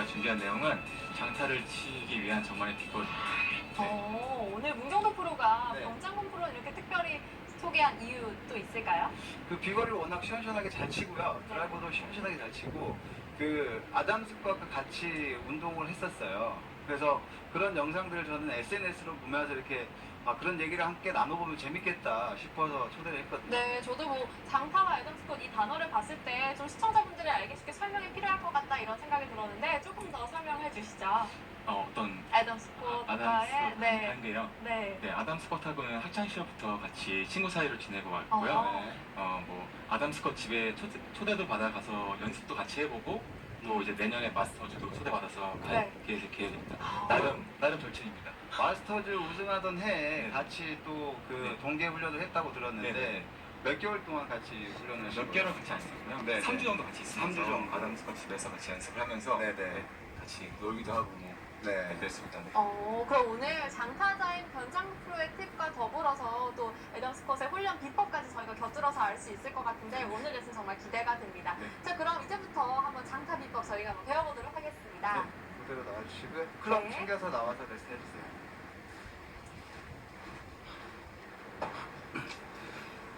저희가 준비한 내용은 장타를 치기 위한 저만의 비법입니다. 오늘 문경도 프로가 네. 병장군 프로를 이렇게 특별히 소개한 이유 또 있을까요? 그 비거리를 워낙 시원시원하게 잘 치고요. 드라이버도 시원시원하게 잘 치고 그 아담스과 같이 운동을 했었어요. 그래서 그런 영상들을 저는 SNS로 보면서 이렇게 그런 얘기를 함께 나눠보면 재밌겠다 싶어서 초대를 했거든요. 네, 저도 뭐 장타와 애덤 스콧 이 단어를 봤을 때 좀 시청자분들이 알기 쉽게 설명이 필요할 것 같다 이런 생각이 들었는데 조금 더 설명해 주시죠. 어떤 애덤 스콧과의 아담 네. 스콧인데요. 네. 네, 아담 스콧하고는 학창 시절부터 같이 친구 사이로 지내고 왔고요. 어. 뭐 아담 스콧 집에 초대도 받아가서 연습도 같이 해보고 또 이제 내년에 마스터즈도 초대받아서 갈 계획입니다. 나름 절친입니다. 마스터즈 우승하던 해에 같이 또 그 네. 동계 훈련을 했다고 들었는데 네네. 몇 개월 동안 같이 훈련을 하신 몇 개월은 같이 안 했고요. 네, 3주 네. 정도 같이 있으면서 3주 정도. 아담 스콧 집에서 같이 연습을 하면서 네네. 같이 놀기도 하고 뭐 네. 그랬습니다. 네. 그럼 오늘 장타자인 변장군 프로의 팁과 더불어서 또 애덤 스콧의 훈련 비법까지 저희가 곁들여서 알 수 있을 것 같은데 오늘 레슨 정말 기대가 됩니다. 네. 자, 그럼 이제부터 한번 장타 비법 저희가 한번 배워보도록 하겠습니다. 네. 무대로 나와주시고요. 클럽 네. 챙겨서 나와서 레슨 해주세요.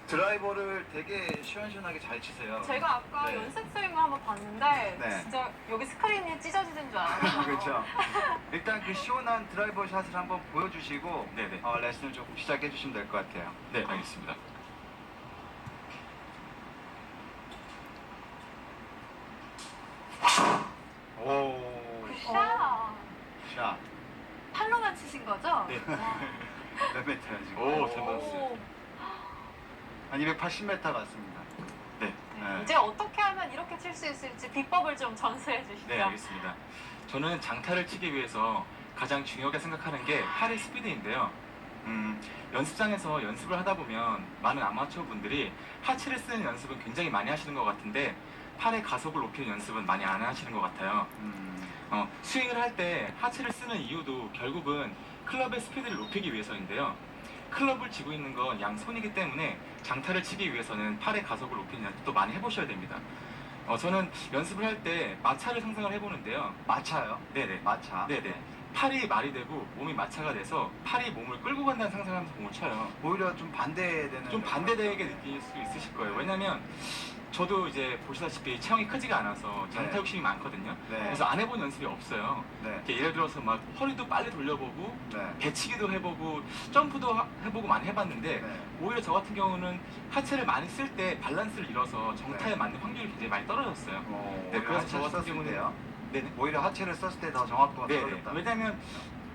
드라이버를 되게 시원시원하게 잘 치세요. 제가 아까 네. 연습 스윙을 한번 봤는데 네. 진짜 여기 스크린이 찢어지는 줄 알았어요. 그렇죠. 일단 그 시원한 드라이버 샷을 한번 보여주시고 네네. 레슨을 조금 시작해 주시면 될 것 같아요. 네, 알겠습니다. 오, 샷! 샷. 팔로만 치신 거죠? 네. 와. 몇 미터야 지금? 오, 잘 맞았어요. 오. 한 280m 같습니다. 네. 네. 이제 어떻게 하면 이렇게 칠 수 있을지 비법을 좀 전수해 주시죠. 네, 알겠습니다. 저는 장타를 치기 위해서 가장 중요하게 생각하는 게 팔의 스피드인데요. 연습장에서 연습을 하다 보면 많은 아마추어 분들이 하체를 쓰는 연습은 굉장히 많이 하시는 것 같은데 팔의 가속을 높이는 연습은 많이 안 하시는 것 같아요. 스윙을 할 때 하체를 쓰는 이유도 결국은 클럽의 스피드를 높이기 위해서인데요. 클럽을 쥐고 있는 건 양손이기 때문에 장타를 치기 위해서는 팔의 가속을 높이는 연습도 많이 해보셔야 됩니다. 저는 연습을 할 때 마차를 상상을 해보는데요. 마차요? 네네. 마차. 네네. 팔이 말이 되고 몸이 마차가 돼서 팔이 몸을 끌고 간다는 상상하면서 공을 쳐요. 오히려 좀 반대되는. 좀 반대되게 느낄 수 있으실 거예요. 왜냐면 저도 이제 보시다시피 체형이 크지가 않아서 장타 네. 욕심이 많거든요. 네. 그래서 안 해본 연습이 없어요. 네. 이렇게 예를 들어서 막 허리도 빨리 돌려보고 네. 배치기도 해보고 점프도 해보고 많이 해봤는데 네. 오히려 저 같은 경우는 하체를 많이 쓸 때 밸런스를 잃어서 정타에 네. 맞는 확률이 굉장히 많이 떨어졌어요. 네, 그래서 저 같은 경우는 경우는 네네. 오히려 하체를 썼을 때 더 정확도가 네네. 떨어졌다. 왜냐면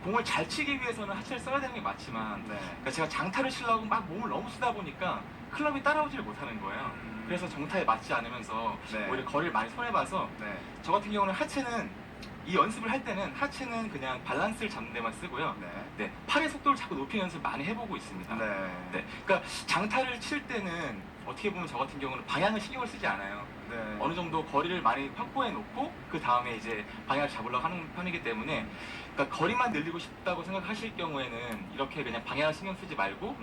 공을 잘 치기 위해서는 하체를 써야 되는 게 맞지만 네. 그러니까 제가 장타를 치려고 막 몸을 너무 쓰다 보니까 클럽이 따라오지를 못하는 거예요. 그래서 정타에 맞지 않으면서 네. 오히려 거리를 많이 손해봐서 네. 저 같은 경우는 하체는 이 연습을 할 때는 하체는 그냥 밸런스를 잡는 데만 쓰고요. 네. 네, 팔의 속도를 자꾸 높이는 연습을 많이 해보고 있습니다. 네. 네, 그러니까 장타를 칠 때는 어떻게 보면 저 같은 경우는 방향을 신경을 쓰지 않아요. 네. 어느 정도 거리를 많이 확보해 놓고 그 다음에 이제 방향을 잡으려고 하는 편이기 때문에 그러니까 거리만 늘리고 싶다고 생각하실 경우에는 이렇게 그냥 방향을 신경 쓰지 말고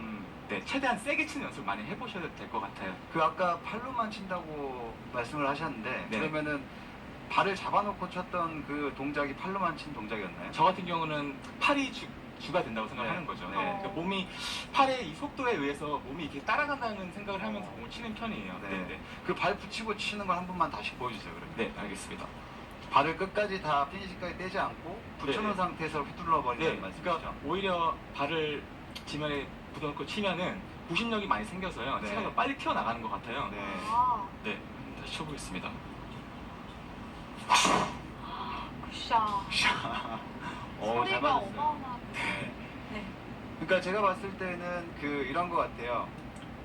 네, 최대한 세게 치는 연습을 많이 해보셔야 될 것 같아요. 그 아까 팔로만 친다고 말씀을 하셨는데 네. 그러면은 발을 잡아놓고 쳤던 그 동작이 팔로만 친 동작이었나요? 저 같은 경우는 팔이 주가 된다고 생각하는 네. 거죠. 네. 그러니까 몸이 팔의 이 속도에 의해서 몸이 이렇게 따라간다는 생각을 하면서 공을 치는 편이에요. 네. 네, 네. 그 발 붙이고 치는 걸 한 번만 다시 보여주세요. 그러면. 네, 알겠습니다. 발을 끝까지 다 피니시까지 떼지 않고 붙여놓은 네. 상태에서 휘둘러 버리는 네, 말씀이죠. 그러니까 오히려 발을 지면에 굳어놓고 치면은 구심력이 많이 생겨서요. 네. 체가 더 빨리 튀어나가는 것 같아요. 네. 아, 네, 다시 쳐보겠습니다. 굿샷. 잘 소리가 맞았어요. 어마어마하네. 네. 네. 그러니까 제가 봤을 때는 이런 것 같아요.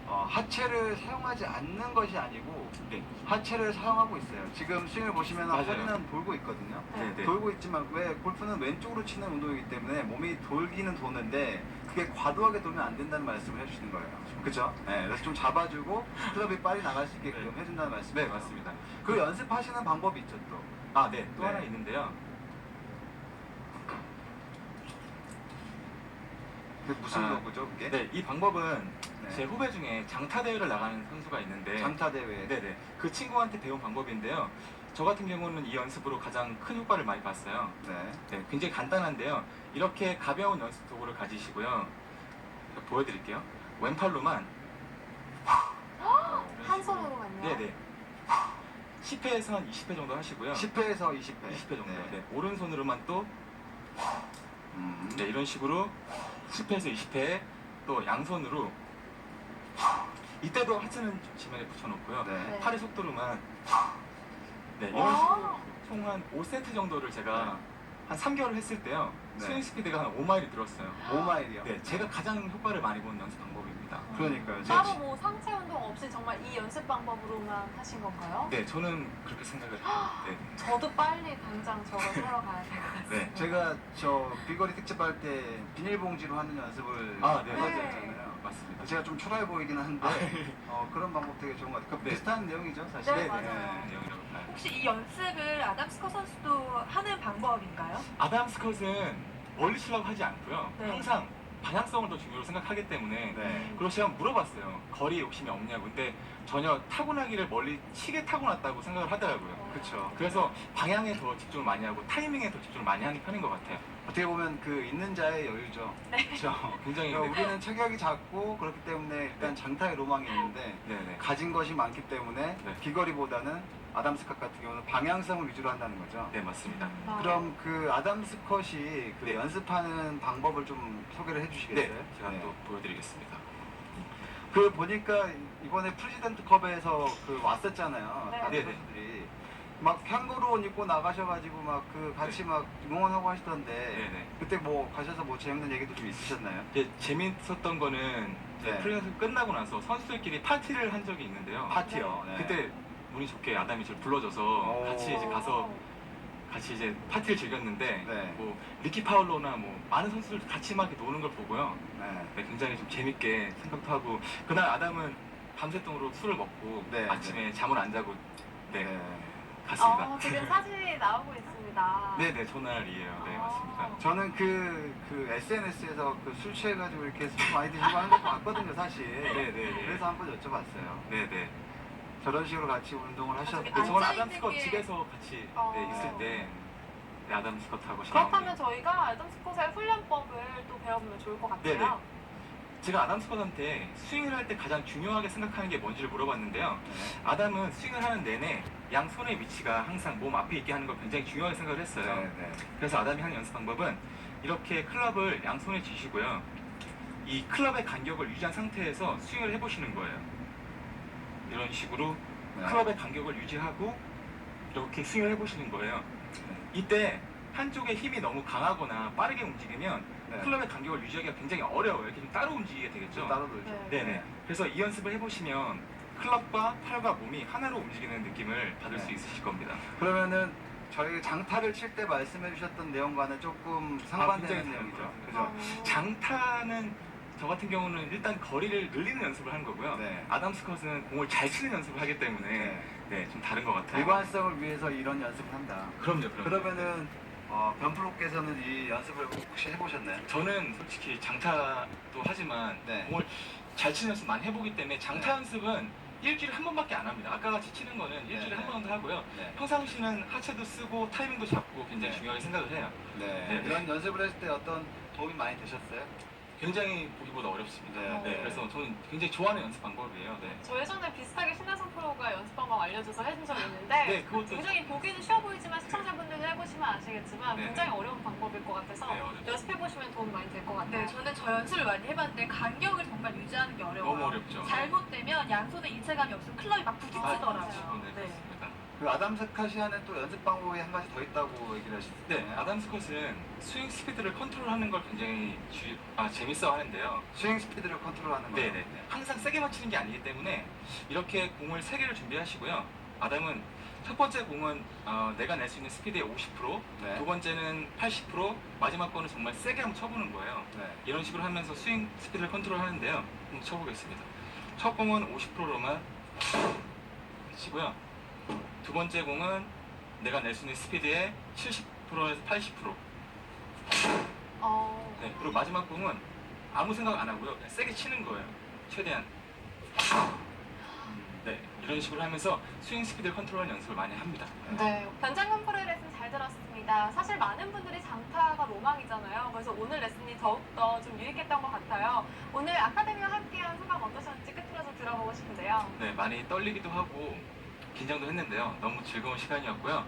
하체를 사용하지 않는 것이 아니고 네, 하체를 사용하고 있어요. 지금 스윙을 보시면 맞아요. 허리는 돌고 있거든요. 네, 네. 돌고 있지만 왜 골프는 왼쪽으로 치는 운동이기 때문에 몸이 돌기는 도는데 그게 과도하게 돌면 안 된다는 말씀을 해주시는 거예요. 그렇죠? 네, 그래서 좀 잡아주고 클럽이 빨리 나갈 수 있게끔 네. 해준다는 말씀. 네, 맞습니다. 그 연습하시는 방법이 있죠 또. 아, 네, 또 네. 하나 있는데요. 그게 무슨 아, 거죠 그게? 네, 이 방법은 네. 제 후배 중에 장타 대회를 나가는 선수가 있는데 장타 대회. 네네. 그 친구한테 배운 방법인데요. 저 같은 경우는 이 연습으로 가장 큰 효과를 많이 봤어요. 네. 네, 굉장히 간단한데요. 이렇게 가벼운 연습 도구를 가지시고요. 보여드릴게요. 왼팔로만 한 손으로만요. 네네 10회에서 한 20회 정도 하시고요. 10회에서 20회. 20회 정도. 네. 네, 오른손으로만 또 네, 이런 식으로 10회에서 20회 또 양손으로 이때도 하체는 좀 지면에 붙여놓고요. 네. 네. 팔의 속도로만 네, 이런 와. 식으로 총 한 5세트 정도를 제가 한 3개월 했을 때요. 네. 스윙 스피드가 한 5마일이 늘었어요. 5마일이요. 네, 제가 가장 효과를 많이 본 연습 방법입니다. 그러니까요. 따로 뭐 상체 운동 없이 정말 이 연습 방법으로만 하신 건가요? 네, 저는 그렇게 생각을 해요. 네. 저도 빨리 당장 저걸 하러 가야 될 것 같습니다. 네. 제가 저 비거리 특집 할 때 비닐봉지로 하는 연습을 아, 네. 해봤잖아요. 맞습니다. 제가 좀 초라해 보이긴 한데 그런 방법 되게 좋은 것 같아요. 그 네. 비슷한 내용이죠, 사실. 네, 맞아요. 내용이라고 봐요. 혹시 이 연습을 아담 스컷 선수도 하는 방법인가요? 아담 스컷은 멀리 치려고 하지 않고요. 네. 항상 방향성을 더 중요로 생각하기 때문에 네. 그래서 제가 물어봤어요. 거리에 욕심이 없냐고. 근데 전혀 타고나기를 멀리 치게 타고났다고 생각을 하더라고요. 그렇죠. 그래서 방향에 더 집중을 많이 하고 타이밍에 더 집중을 많이 하는 편인 것 같아요. 어떻게 보면 그 있는 자의 여유죠. 그렇죠. 굉장히 그러니까 우리는 체격이 작고 그렇기 때문에 일단 장타의 로망이 있는데 네네. 가진 것이 많기 때문에 네. 비거리보다는 아담 스컷 같은 경우는 방향성을 위주로 한다는 거죠. 네 맞습니다. 아. 그럼 그 아담 스컷이 그 네. 연습하는 방법을 좀 소개를 네, 해주시겠어요? 제가 네. 또 보여드리겠습니다. 그 보니까 이번에 프레지던트 컵에서 그 왔었잖아요. 네. 다른 네네. 선수들이 막 캥거루 옷 입고 나가셔가지고 막 그 같이 네. 막 응원하고 하시던데 네네. 그때 뭐 가셔서 뭐 재밌는 얘기도 좀 있으셨나요? 이제 재밌었던 거는 네. 프리랜서 끝나고 나서 선수들끼리 파티를 한 적이 있는데요. 파티요. 네. 그때 운이 좋게 아담이 저를 불러줘서 오. 같이 이제 가서 같이 이제 파티를 즐겼는데 네. 뭐 리키 파울로나 뭐 많은 선수들 같이 막 이렇게 노는 걸 보고요. 네. 네, 굉장히 좀 재밌게 생각도 하고 그날 아담은 밤새도록 술을 먹고 네, 아침에 잠을 안 자고 네, 네. 갔습니다. 지금 사진이 나오고 있습니다. 네네 전날이에요. 네 맞습니다. 저는 그 SNS에서 그 술 취해가지고 이렇게 술 많이 드시고 하는 거 봤거든요, 사실. 네네네. 그래서 한번 여쭤봤어요. 네네. 저런 식으로 같이 운동을 하셨고. 저기 네, 저는 앉아있는 아담 스컷 게- 집에서 같이 네, 있을 때 네, 아담 스컷하고 그렇다면 저희가 아담 스콧의 훈련법을 또 배워보면 좋을 것 같아요. 네네. 제가 아담 스컷한테 스윙을 할 때 가장 중요하게 생각하는 게 뭔지를 물어봤는데요. 네. 아담은 스윙을 하는 내내 양 손의 위치가 항상 몸 앞에 있게 하는 걸 굉장히 중요하게 생각을 했어요. 네. 그래서 아담이 하는 연습 방법은 이렇게 클럽을 양손에 쥐시고요. 이 클럽의 간격을 유지한 상태에서 스윙을 해보시는 거예요. 이런 식으로 네. 클럽의 간격을 유지하고 이렇게 스윙을 해보시는 거예요. 이때 한쪽에 힘이 너무 강하거나 빠르게 움직이면 네. 클럽의 간격을 유지하기가 굉장히 어려워요. 이렇게 좀 따로 움직이게 되겠죠. 따로 놀죠. 네. 네네. 그래서 이 연습을 해보시면 클럽과 팔과 몸이 하나로 움직이는 느낌을 받을 네. 수 있으실 겁니다. 그러면은 저희 장타를 칠 때 말씀해 주셨던 내용과는 조금 상반되는 굉장히 내용이죠. 다르죠. 그죠? 어. 장타는 저 같은 경우는 일단 거리를 늘리는 연습을 하는 거고요. 네. 아담 스컷은 공을 잘 치는 연습을 하기 때문에 네, 좀 다른 것 같아요. 일관성을 위해서 이런 연습을 한다. 그럼요. 그러면은 변프로께서는 이 연습을 혹시 해보셨나요? 저는 솔직히 장타도 하지만 네. 공을 잘 치는 연습 많이 해보기 때문에 장타 네. 연습은 일주일에 한 번밖에 안 합니다. 아까 같이 치는 거는 일주일에 네, 한 번 정도 하고요. 네. 평상시는 하체도 쓰고 타이밍도 잡고 굉장히 네. 중요하게 생각을 해요. 네. 네. 이런 연습을 했을 때 어떤 도움이 많이 되셨어요? 굉장히 보기보다 어렵습니다. 네. 네, 그래서 저는 굉장히 좋아하는 연습 방법이에요. 네. 저 예전에 비슷하게 신혜성 프로가 연습 방법 알려줘서 해준 적이 있는데 네, 그것도 굉장히 보기는 쉬워 보이지만 시청자분들도 해보시면 아시겠지만 네. 굉장히 어려운 방법일 것 같아서 네, 어렵죠. 연습해보시면 도움이 많이 될 것 같아요. 네, 저는 저 연습을 많이 해봤는데 간격을 정말 유지하는 게 어려워요. 너무 어렵죠. 잘못되면 양손에 일체감이 없으면 클럽이 막 부딪히더라고요. 맞아요. 네, 그렇습니다. 그 아담 스컷이 하는 또 연습 방법이 한 가지 더 있다고 얘기를 하셨어요. 네, 아담 스콧은 스윙 스피드를 컨트롤하는 걸 굉장히 재밌어 하는데요. 스윙 스피드를 컨트롤하는 거예요. 네네. 항상 세게 맞추는 게 아니기 때문에 이렇게 공을 3개를 준비하시고요. 아담은 첫 번째 공은 내가 낼 수 있는 스피드의 50%, 네. 두 번째는 80%, 마지막 거는 정말 세게 한번 쳐보는 거예요. 네. 이런 식으로 하면서 스윙 스피드를 컨트롤 하는데요. 한번 쳐보겠습니다. 첫 공은 50%로만 치고요. 두 번째 공은 내가 낼 수 있는 스피드의 70%에서 80%. 네, 그리고 마지막 공은 아무 생각 안 하고요. 그냥 세게 치는 거예요. 최대한. 네, 이런 식으로 하면서 스윙 스피드를 컨트롤하는 연습을 많이 합니다. 네, 변장근 프로의 레슨 잘 들었습니다. 사실 많은 분들이 장타가 로망이잖아요. 그래서 오늘 레슨이 더욱더 좀 유익했던 것 같아요. 오늘 아카데미와 함께한 소감 어떠셨는지 끝으로 좀 들어보고 싶은데요. 네, 많이 떨리기도 하고 긴장도 했는데요. 너무 즐거운 시간이었고요.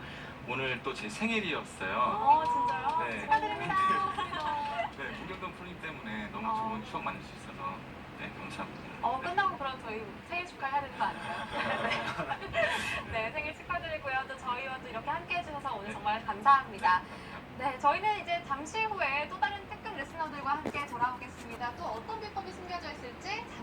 오늘 또 제 생일이었어요. 진짜요? 네. 축하드립니다. 네, 김경돈 프로님 때문에 너무 좋은 추억 만들 수 있어서 네, 감사합니다. 끝나고 그럼 저희 생일 축하해야 되는 거 아닌가요? 네. 네, 생일 축하드리고요. 또 저희와 또 이렇게 함께 해주셔서 오늘 정말 감사합니다. 네, 저희는 이제 잠시 후에 또 다른 특급 레슨너들과 함께 돌아오겠습니다. 또 어떤 비법이 숨겨져 있을지 잠시